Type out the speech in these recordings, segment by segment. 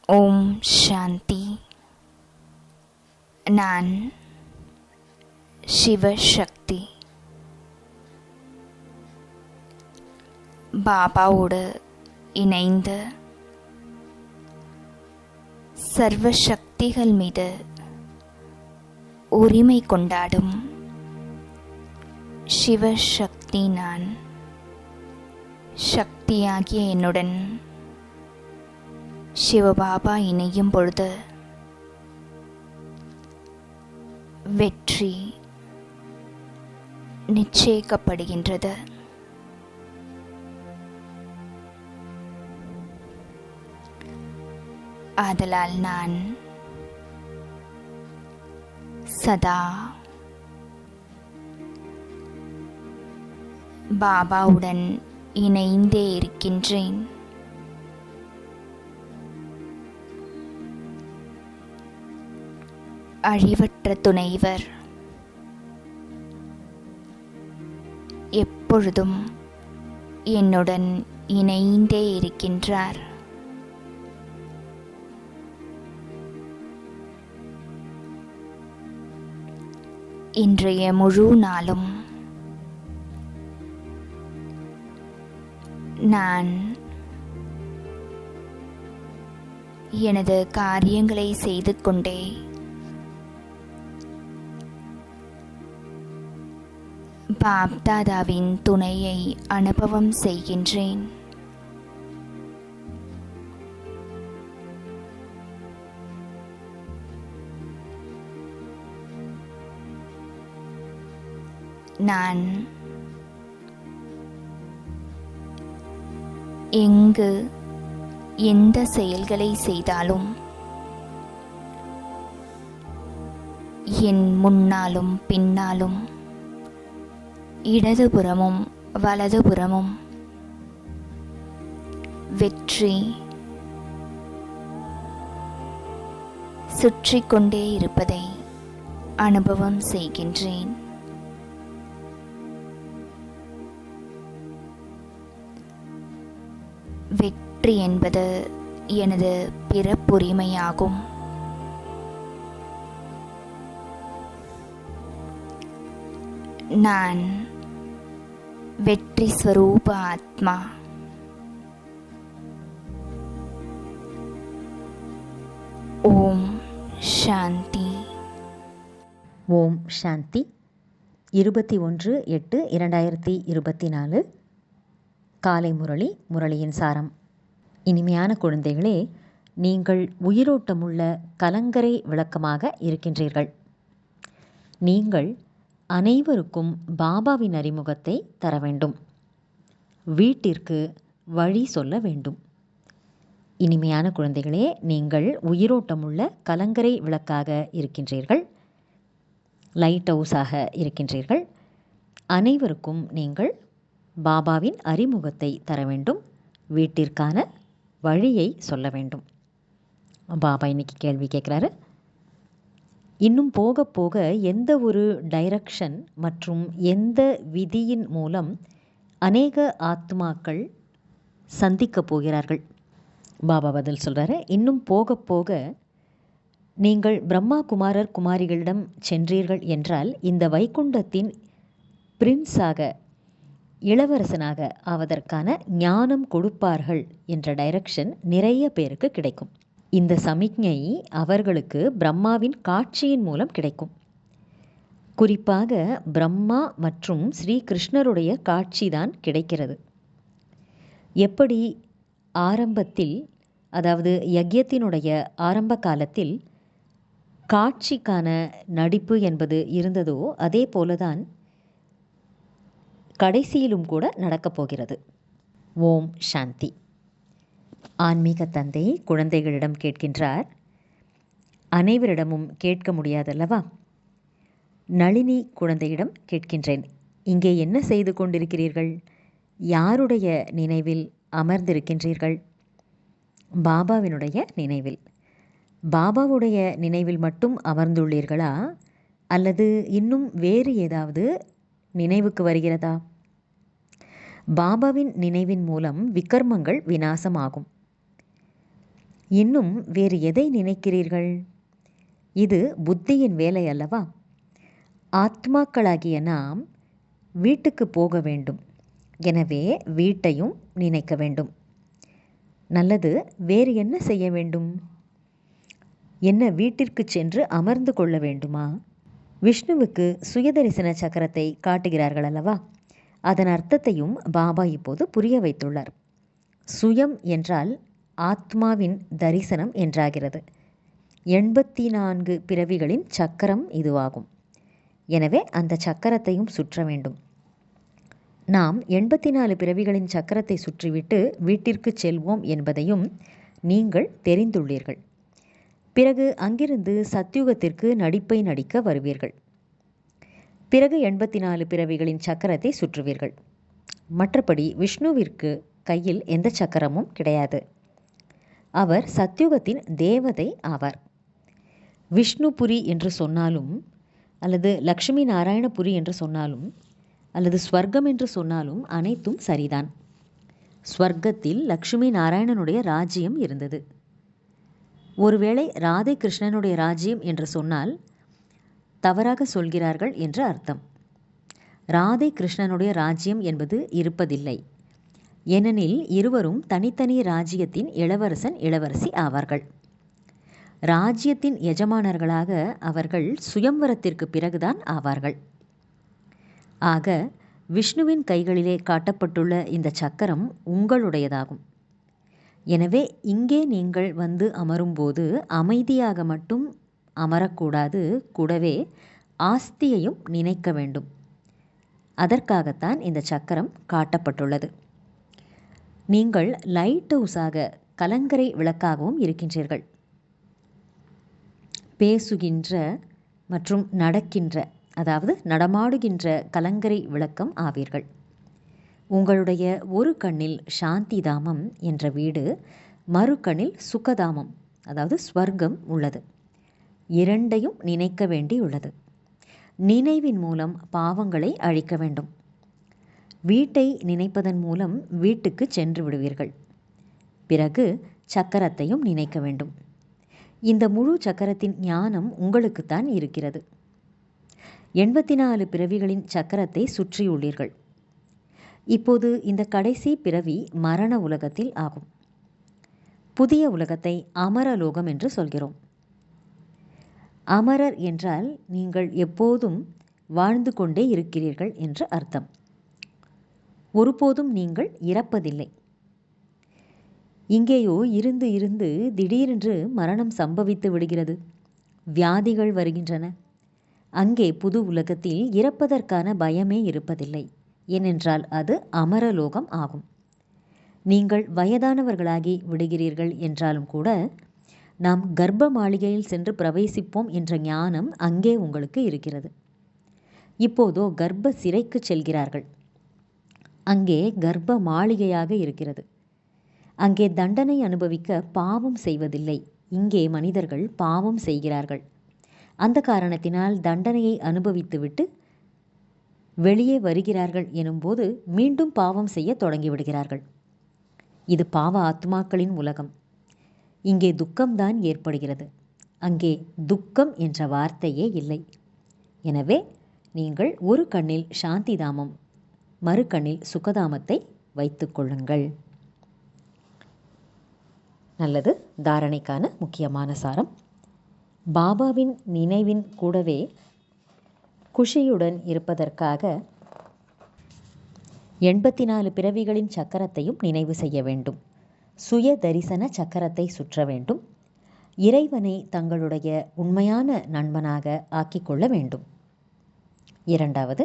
ஓம் சாந்தி. நான் சிவசக்தி. பாபாவோடு இணைந்து சர்வசக்திகள் மீது உரிமை கொண்டாடும் சிவசக்தி நான். சக்தியாகிய என்னுடன் சிவபாபா இணையும் பொழுது வெற்றி நிச்சயிக்கப்படுகின்றது. ஆதலால் நான் சதா பாபாவுடன் இணைந்தே இருக்கின்றேன். அழிவற்ற துணைவர் எப்பொழுதும் என்னுடன் இணைந்தே இருக்கின்றார். இன்றைய முழு நாளும் நான் எனது காரியங்களை செய்து கொண்டே பாப்தாதாவின் துணையை அனுபவம் செய்கின்றேன். நான் எங்கு எந்த செயல்களை செய்தாலும் என் முன்னாலும் பின்னாலும் இடதுபுறமும் வலதுபுறமும் வெற்றி சுற்றி கொண்டே இருப்பதை அனுபவம் செய்கின்றேன். வெற்றி என்பது எனது பிறப்புரிமையாகும். நான் வெற்றி ஸ்வரூப ஆத்மா. ஓம் சாந்தி. ஓம் சாந்தி. 21/8/2024 காலை முரளி. முரளியின் சாரம். இனிமையான குழந்தைகளே, நீங்கள் உயிரோட்டமுள்ள கலங்கரை விளக்கமாக இருக்கின்றீர்கள். நீங்கள் அனைவருக்கும் பாபாவின் அறிமுகத்தை தர வேண்டும். வீட்டிற்கு வழி சொல்ல வேண்டும். இனிமையான குழந்தைகளே, நீங்கள் உயிரோட்டமுள்ள கலங்கரை விளக்காக இருக்கின்றீர்கள். லைட் ஹவுஸாக இருக்கின்றீர்கள். அனைவருக்கும் நீங்கள் பாபாவின் அறிமுகத்தை தர வேண்டும். வீட்டிற்கான வழியை சொல்ல வேண்டும். பாபா இன்னைக்கு கேள்வி கேட்குறாரு. இன்னும் போக போக எந்த ஒரு டைரக்ஷன் மற்றும் எந்த விதியின் மூலம் அநேக ஆத்மாக்கள் சந்திக்க போகிறார்கள்? பாபா பதில் சொல்கிறாரு, இன்னும் போக போக நீங்கள் பிரம்மா குமாரர் குமாரிகளிடம் சென்றீர்கள் என்றால் இந்த வைகுண்டத்தின் பிரின்ஸாக, இளவரசனாக ஆவதற்கான ஞானம் கொடுப்பார்கள் என்ற டைரக்ஷன் நிறைய பேருக்கு கிடைக்கும். இந்த சமிக்ஞை அவர்களுக்கு பிரம்மாவின் காட்சியின் மூலம் கிடைக்கும். குறிப்பாக பிரம்மா மற்றும் ஸ்ரீ கிருஷ்ணருடைய காட்சி தான் கிடைக்கிறது. எப்படி ஆரம்பத்தில், அதாவது யக்ஞத்தினுடைய ஆரம்ப காலத்தில் காட்சிக்கான நடிப்பு என்பது இருந்ததோ அதே போலதான் கடைசியிலும் கூட நடக்கப் போகிறது. ஓம் சாந்தி. ஆன்மீக தந்தை குழந்தைகளிடம் கேட்கின்றார். அனைவரிடமும் கேட்க முடியாதல்லவா? நளினி குழந்தையிடம் கேட்கின்றேன், இங்கே என்ன செய்து கொண்டிருக்கிறீர்கள்? யாருடைய நினைவில் அமர்ந்திருக்கின்றீர்கள்? பாபாவினுடைய நினைவில். பாபாவுடைய நினைவில் மட்டும் அமர்ந்துள்ளீர்களா, அல்லது இன்னும் வேறு ஏதாவது நினைவுக்கு வருகிறதா? பாபாவின் நினைவின் மூலம் விகர்மங்கள் விநாசமாகும். இன்னும் வேறு எதை நினைக்கிறீர்கள்? இது புத்தியின் வேலை அல்லவா? ஆத்மாக்களாகிய நாம் வீட்டுக்கு போக வேண்டும். எனவே வீட்டையும் நினைக்க வேண்டும். நல்லது, வேறு என்ன செய்ய வேண்டும்? என்ன வீட்டிற்கு சென்று அமர்ந்து கொள்ள வேண்டுமா? விஷ்ணுவுக்கு சுயதரிசன சக்கரத்தை காட்டுகிறார்கள் அல்லவா? அதன் அர்த்தத்தையும் பாபா இப்போது புரிய வைத்துள்ளார். சுயம் என்றால் ஆத்மாவின் தரிசனம் என்றாகிறது. 84 பிறவிகளின் சக்கரம் இதுவாகும். எனவே அந்த சக்கரத்தையும் சுற்ற வேண்டும். நாம் 84 பிறவிகளின் சக்கரத்தை சுற்றிவிட்டு வீட்டிற்கு செல்வோம் என்பதையும் நீங்கள் தெரிந்துள்ளீர்கள். பிறகு அங்கிருந்து சத்யுகத்திற்கு நடிப்பை நடிக்க வருவீர்கள். பிறகு 84 பிறவிகளின் சக்கரத்தை சுற்றுவீர்கள். மற்றபடி விஷ்ணுவிற்கு கையில் எந்த சக்கரமும் கிடையாது. அவர் சத்யுகத்தின் தேவதை ஆவார். விஷ்ணுபுரி என்று சொன்னாலும், அல்லது லக்ஷ்மி நாராயணபுரி என்று சொன்னாலும், அல்லது ஸ்வர்க்கம் என்று சொன்னாலும் அனைத்தும் சரிதான். ஸ்வர்க்கத்தில் லக்ஷ்மி நாராயணனுடைய ராஜ்யம் இருந்தது. ஒருவேளை ராதை கிருஷ்ணனுடைய ராஜ்யம் என்று சொன்னால் தவறாக சொல்கிறார்கள் என்று அர்த்தம். ராதை கிருஷ்ணனுடைய ராஜ்யம் என்பது இருப்பதில்லை. ஏனெனில் இருவரும் தனித்தனி ராஜ்யத்தின் இளவரசன் இளவரசி ஆவார்கள். ராஜ்யத்தின் எஜமானர்களாக அவர்கள் சுயம்வரத்திற்கு பிறகுதான் ஆவார்கள். ஆக விஷ்ணுவின் கைகளிலே காட்டப்பட்டுள்ள இந்த சக்கரம் உங்களுடையதாகும். எனவே இங்கே நீங்கள் வந்து அமரும்போது அமைதியாக மட்டும் அமரக்கூடாது, கூடவே ஆஸ்தியையும் நினைக்க வேண்டும். அதற்காகத்தான் இந்த சக்கரம் காட்டப்பட்டுள்ளது. நீங்கள் லைட் ஹவுஸாக, கலங்கரை விளக்காகவும் இருக்கின்றீர்கள். பேசுகின்ற மற்றும் நடக்கின்ற, அதாவது நடமாடுகின்ற கலங்கரை விளக்கம் ஆவீர்கள். உங்களுடைய ஒரு கண்ணில் சாந்தி தாமம் என்ற வீடு, மறு கண்ணில் சுகதாமம் அதாவது ஸ்வர்க்கம் உள்ளது. இரண்டையும் நினைக்க வேண்டியுள்ளது. நினைவின் மூலம் பாவங்களை அழிக்க வேண்டும். வீட்டை நினைப்பதன் மூலம் வீட்டுக்கு சென்று விடுவீர்கள். பிறகு சக்கரத்தையும் நினைக்க வேண்டும். இந்த முழு சக்கரத்தின் ஞானம் உங்களுக்குத்தான் இருக்கிறது. 84 பிறவிகளின் சக்கரத்தை சுற்றியுள்ளீர்கள். இப்போது இந்த கடைசி பிறவி மரண உலகத்தில் ஆகும். புதிய உலகத்தை அமரலோகம் என்று சொல்கிறோம். அமரர் என்றால் நீங்கள் எப்போதும் வாழ்ந்து கொண்டே இருக்கிறீர்கள் என்று அர்த்தம். ஒருபோதும் நீங்கள் இறப்பதில்லை. இங்கேயோ இருந்து இருந்து திடீரென்று மரணம் சம்பவித்து விடுகிறது. வியாதிகள் வருகின்றன. அங்கே புது உலகத்தில் இறப்பதற்கான பயமே இருப்பதில்லை. ஏனென்றால் அது அமரலோகம் ஆகும். நீங்கள் வயதானவர்களாகி விடுகிறீர்கள் என்றாலும் கூட நாம் கர்ப்ப மாளிகையில் சென்று பிரவேசிப்போம் என்ற ஞானம் அங்கே உங்களுக்கு இருக்கிறது. இப்போதோ கர்ப்ப சிறைக்கு செல்கிறார்கள். அங்கே கர்ப்ப மாளிகையாக இருக்கிறது. அங்கே தண்டனை அனுபவிக்க பாவம் செய்வதில்லை. இங்கே மனிதர்கள் பாவம் செய்கிறார்கள். அந்த காரணத்தினால் தண்டனையை அனுபவித்துவிட்டு வெளியே வருகிறார்கள் எனும்போது மீண்டும் பாவம் செய்ய தொடங்கிவிடுகிறார்கள். இது பாவ ஆத்மாக்களின் உலகம். இங்கே துக்கம்தான் ஏற்படுகிறது. அங்கே துக்கம் என்ற வார்த்தையே இல்லை. எனவே நீங்கள் ஒரு கண்ணில் சாந்தி தாமம், மறு கண்ணில் சுகதாமத்தை வைத்துக் கொள்ளுங்கள். நல்லது. தாரணைக்கான முக்கியமான சாரம்: பாபாவின் நினைவின் கூடவே குஷியுடன் இருப்பதற்காக 84 பிறவிகளின் சக்கரத்தையும் நினைவு செய்ய வேண்டும். சுய தரிசன சக்கரத்தை சுற்ற வேண்டும். இறைவனை தங்களுடைய உண்மையான நண்பனாக ஆக்கிக்கொள்ள வேண்டும். இரண்டாவது,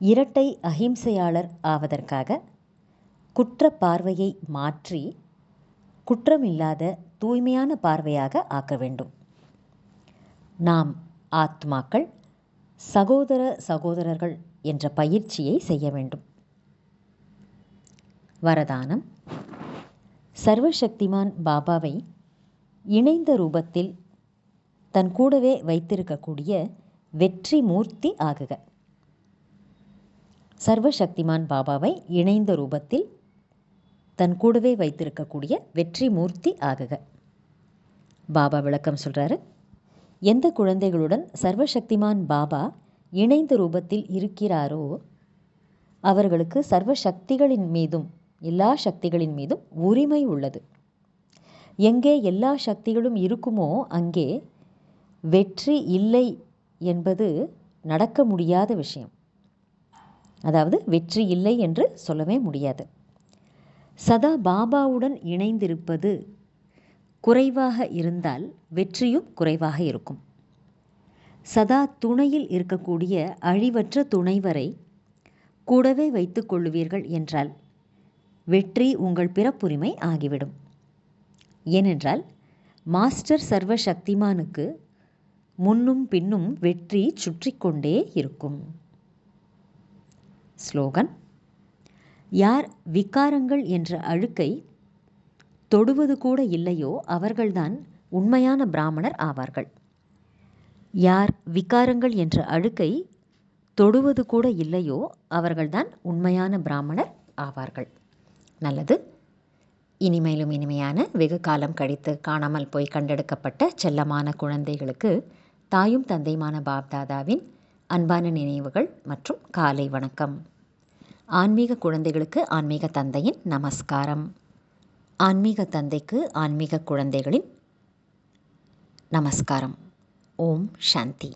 இரட்டை அஹிம்சையாளர் ஆவதற்காக குற்ற பார்வையை மாற்றி குற்றமில்லாத தூய்மையான பார்வையாக ஆக்க வேண்டும். நாம் ஆத்மாக்கள் சகோதர சகோதரர்கள் என்ற பயிற்சியை செய்ய வேண்டும். வரதானம்: சர்வசக்திமான் பாபாவை இணைந்த ரூபத்தில் தன் கூடவே வைத்திருக்கக்கூடிய வெற்றி மூர்த்தி ஆகுக. சர்வசக்திமான் பாபாவை இணைந்த ரூபத்தில் தன் கூடவே வைத்திருக்கக்கூடிய வெற்றி மூர்த்தி ஆகுக. பாபா விளக்கம் சொல்கிறாரு. எந்த குழந்தைகளுடன் சர்வசக்திமான் பாபா இணைந்த ரூபத்தில் இருக்கிறாரோ அவர்களுக்கு சர்வ சக்திகளின் மீதும் எல்லா சக்திகளின் மீதும் உரிமை உள்ளது. எங்கே எல்லா சக்திகளும் இருக்குமோ அங்கே வெற்றி இல்லை என்பது நடக்க முடியாத விஷயம். அதாவது வெற்றி இல்லை என்று சொல்லவே முடியாது. சதா பாபாவுடன் இணைந்திருப்பது குறைவாக இருந்தால் வெற்றியும் குறைவாக இருக்கும். சதா துணையில் இருக்கக்கூடிய அழிவற்ற துணைவரை கூடவே வைத்துக் கொள்ளுவீர்கள் என்றால் வெற்றி உங்கள் பிறப்புரிமை ஆகிவிடும். ஏனென்றால் மாஸ்டர் சர்வ சக்திமானுக்கு முன்னும் பின்னும் வெற்றி சுற்றி கொண்டே இருக்கும். ஸ்லோகன்: யார் விகாரங்கள் என்ற அழுக்கை தொடுவது கூட இல்லையோ அவர்கள்தான் உண்மையான பிராமணர் ஆவார்கள். யார் விகாரங்கள் என்ற அழுக்கை தொடுவது கூட இல்லையோ அவர்கள்தான் உண்மையான பிராமணர் ஆவார்கள். நல்லது. இனிமேலும் இனிமையான வெகு காலம் கழித்து காணாமல் போய் கண்டெடுக்கப்பட்ட செல்லமான குழந்தைகளுக்கு தாயும் தந்தையுமான பாப்தாதாவின் அன்பான நினைவுகள் மற்றும் காலை வணக்கம். ஆன்மீக குழந்தைகளுக்கு ஆன்மீக தந்தையின் நமஸ்காரம். ஆன்மீக தந்தைக்கு ஆன்மீக குழந்தைகளின் நமஸ்காரம். ஓம் சாந்தி.